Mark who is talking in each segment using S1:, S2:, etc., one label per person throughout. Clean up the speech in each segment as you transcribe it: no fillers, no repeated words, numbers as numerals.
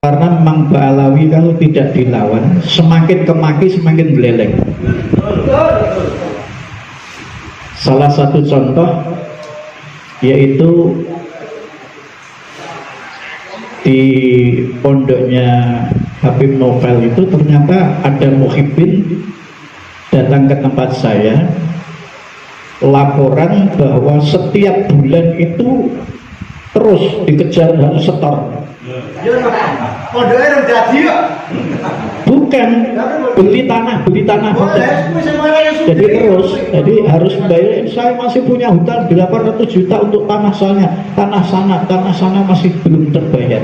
S1: Karena memang Mbak Alawi kalau tidak dilawan, semakin kemaki semakin beleleng. Salah satu contoh yaitu di pondoknya Habib Novel itu ternyata ada muhibbin datang ke tempat saya, laporan bahwa setiap bulan itu terus dikejar harus setor. Bukan beli tanah jadi terus, jadi harus bayar. Saya masih punya hutang 800 juta untuk tanah sana masih belum terbayar.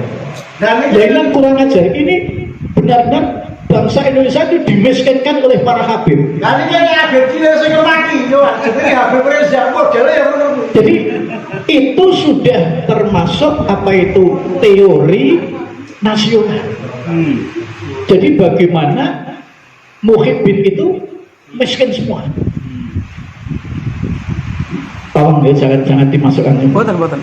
S1: Jangan kurang ajar, ini benar-benar bangsa Indonesia itu dimiskinkan oleh para habib. Jadi itu sudah termasuk apa itu teori nasional. Jadi bagaimana muhibbin itu miskin semua. Tolong ya, jangan dimasukkan.
S2: Boten.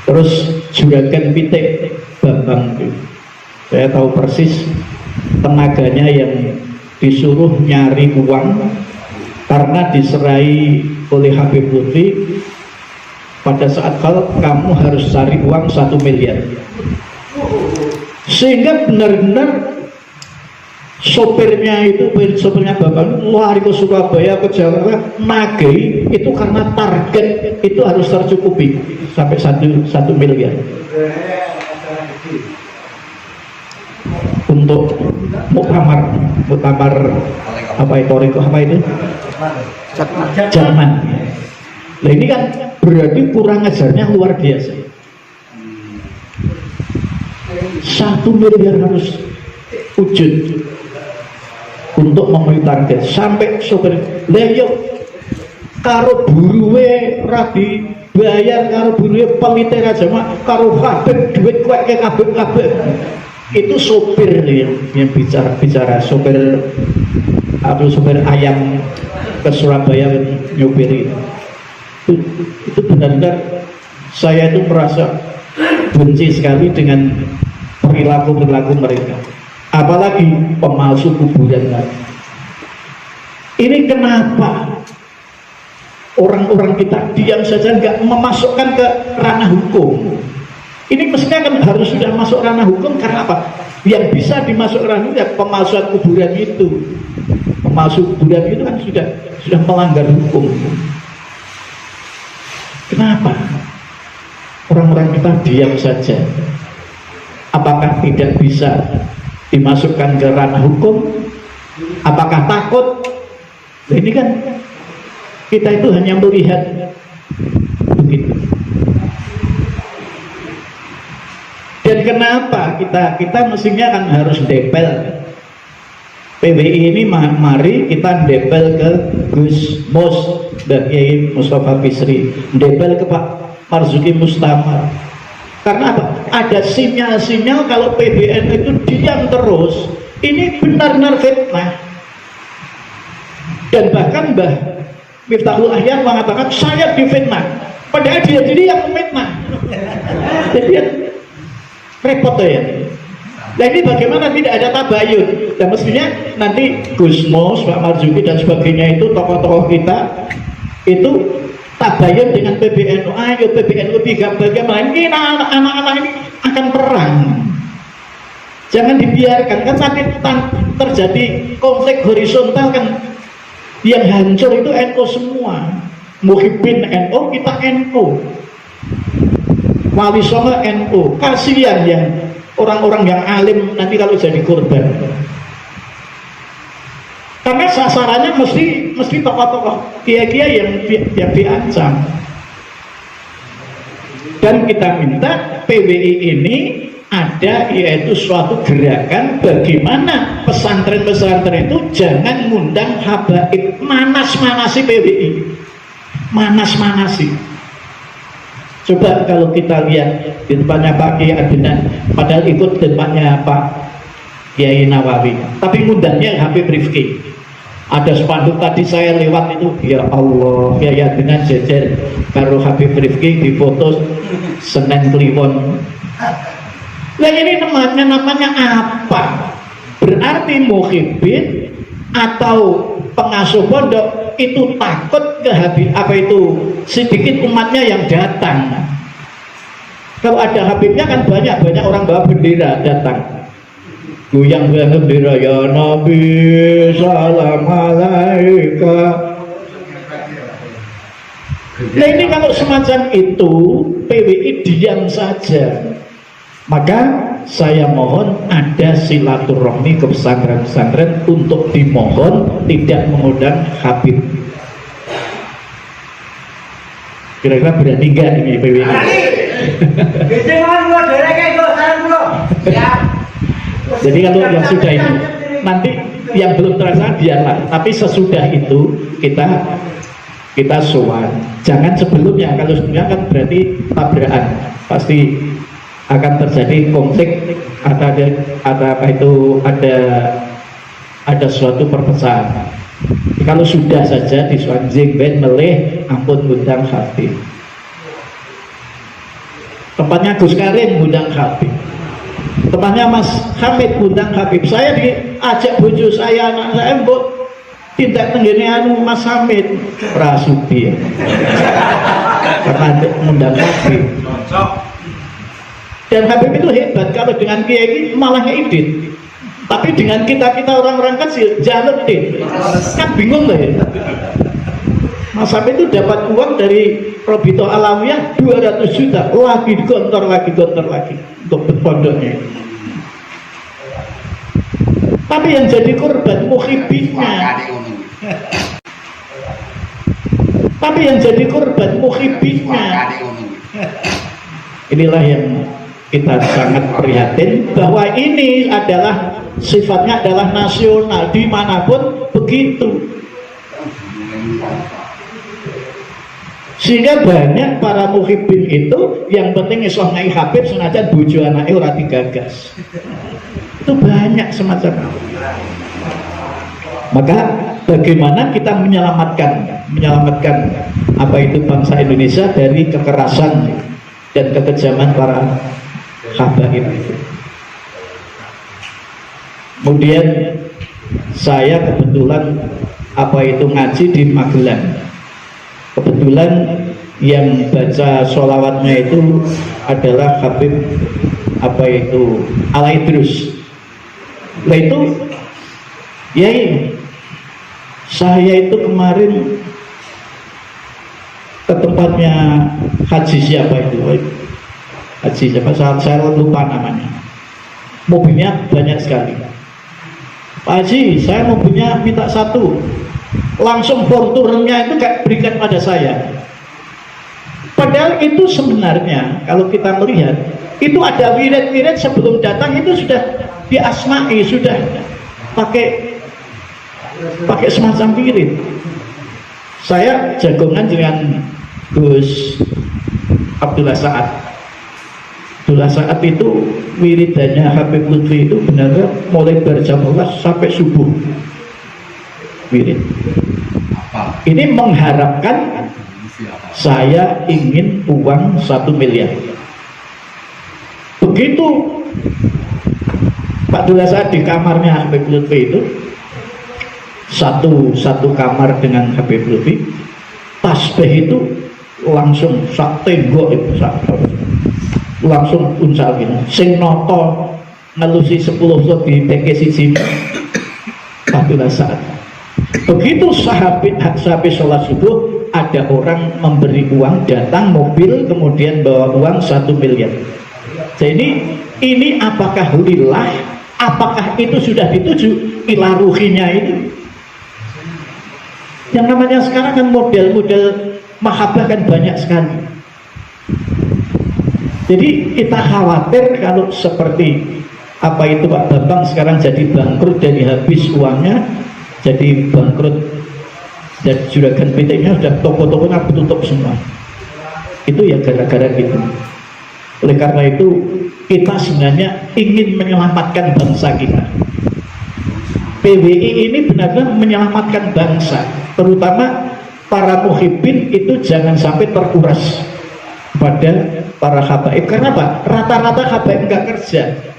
S1: Terus juragan pitik Bambang itu, saya tahu persis tenaganya yang disuruh nyari uang karena diserai oleh Habib Lutfi pada saat kalau kamu harus cari uang 1 miliar, sehingga benar-benar sopirnya Bapak lari ke Surabaya, ke Jakarta, nagih itu karena target itu harus tercukupi sampai 1 miliar untuk muktamar apa itu Jerman. Nah ini kan berarti kurang ajarnya luar biasa. 1 miliar harus wujud untuk memenuhi target sampai sopir leyo karo buruwe rabi bayar, karo buruwe pelite aja mak karo kabeh duit kuek ke kabeh itu sopir yang bicara sopir ayam ke Surabaya nyopiri itu benar-benar saya itu merasa benci sekali dengan perilaku mereka, apalagi pemalsu kuburan. Ini kenapa orang-orang kita diam saja nggak memasukkan ke ranah hukum? Ini mestinya kan harus sudah masuk ranah hukum, karena apa? Yang bisa dimasuk ranah ya pemalsuan kuburan itu. Pemalsu kuburan itu kan sudah melanggar hukum. Kenapa orang-orang kita diam saja? Apakah tidak bisa dimasukkan ke ranah hukum? Apakah takut? Nah, ini kan kita itu hanya melihat begitu. Dan kenapa kita mestinya kan harus depel? PBI ini mari kita depel ke Gus Mus dan Kiai Mustafa Bisri, depel ke Pak Marzuki Mustamar. Karena apa? Ada sinyal-sinyal kalau PBN itu diam terus, ini benar-benar fitnah. Dan bahkan Mbah Miftahul Ahyar mengatakan saya difitnah, padahal dia sendiri yang memfitnah. Jadi repot ya. Nah ini bagaimana tidak ada tabayun? Dan mestinya nanti Gus Mus, Pak Marzuki dan sebagainya itu tokoh-tokoh kita itu tabayun dengan PBNU. Ayo PBNU bagaimana ini anak-anak ini akan perang. Jangan dibiarkan, kan nanti terjadi konflik horizontal kan. Yang hancur itu NU semua. Muhibbin NU, kita NU. Wali Songo NU. Kasihan yang orang-orang yang alim nanti kalau jadi korban. Karena sasarannya mesti tokoh-tokoh kiai-kiai yang diancam. Dan kita minta PBI ini ada yaitu suatu gerakan bagaimana pesantren-pesantren itu jangan ngundang habaib, manas-manasi PBI, manas-manasi. Coba kalau kita lihat di tempatnya Pak Kiai Adnan, padahal ikut tempatnya Pak Kiai Nawawi, tapi ngundangnya Habib Rifki. Ada spanduk tadi saya lewat itu, ya Allah, Kiai Adnan jejer karo Habib Rifki di foto Senen Kliwon. Nah ini namanya apa? Berarti muhibbin atau pengasuh pondok itu takut sedikit umatnya yang datang. Kalau ada Habibnya kan banyak orang bawa bendera datang, goyang bendera, ya Nabi salam alaika. Nah ini kalau semacam itu PWI diam saja, maka saya mohon ada silaturahmi ke pesantren-pesantren untuk dimohon tidak mengundang Habib. Kira-kira berani nggak ini PWI? Jadi kalau yang sudah itu, nanti yang belum terasa biarlah, tapi sesudah itu kita sowan. Jangan sebelumnya, kalau sebelumnya kan berarti tabrakan, pasti akan terjadi konflik, ada suatu perpecahan. Kalau sudah saja diswanjing ben meleh ampun ngundang Habib. Tempatnya Gus Karim ngundang Habib, tempatnya Mas Hamid ngundang Habib. Saya diajak bojo saya, anak saya, mbok tindak tenggene Mas Hamid Prasudi karena ngundang Habib. Dan Habib itu hebat, kalau dengan kiai ini malah ngedit, tapi dengan kita orang-orang kecil jalur dit, kan bingung loh ya. Mas Habib itu dapat uang dari Robito Alawiyah 200 juta, lagi digontor lagi untuk pondoknya. Tapi yang jadi korban muhibbinnya. Inilah yang kita sangat prihatin, bahwa ini adalah sifatnya adalah nasional, dimanapun begitu. Sehingga banyak para muhibbin itu yang penting iso ngai Habib senajan bojo anake ora digagas. Itu banyak semacam itu. Maka bagaimana kita menyelamatkan apa itu bangsa Indonesia dari kekerasan dan kekejaman para habaib itu. Kemudian saya kebetulan ngaji di Magelang. Kebetulan yang baca sholawatnya itu adalah Habib Al-Idrus. Nah itu saya itu kemarin ke tempatnya Haji siapa itu, Haji siapa, saya lupa namanya. Mobilnya banyak sekali. Pak Haji, saya mobilnya minta satu, langsung porturnya itu kayak berikan pada saya. Padahal itu sebenarnya kalau kita melihat itu ada wirid-wirid sebelum datang itu sudah diasmai, sudah pakai semacam wirid. Saya jagongan dengan Gus Abdullah Sa'ad. Abdullah Sa'ad itu wiridannya Habib Lutfi itu benar-benar mulai berjam 12 sampai subuh wirid. Ini mengharapkan saya ingin uang 1 miliar. Begitu Pak Abdullah Sa'ad di kamarnya Habib Lutfi itu, satu kamar dengan Habib Lutfi, tasbih itu langsung sak tenggok itu langsung unsal gitu. Sing noto ngelusi 10 sok di teke siji Pak Abdullah Sa'ad. Begitu sahabat sholat subuh, ada orang memberi uang, datang mobil kemudian bawa uang 1 miliar. Jadi ini apakah lillah, apakah itu sudah dituju ila ruhinya itu? Yang namanya sekarang kan model-model mahabbah kan banyak sekali. Jadi kita khawatir kalau seperti apa itu Pak Bambang sekarang jadi bangkrut, jadi habis uangnya, jadi bangkrut, dan juragan PT-nya sudah toko-tokonya tutup semua. Itu ya gara-gara gitu. Oleh karena itu kita sebenarnya ingin menyelamatkan bangsa kita. PWI ini benar-benar menyelamatkan bangsa, terutama para muhibbin itu jangan sampai terkuras pada para habaib. Karena apa? Rata-rata habaib nggak kerja.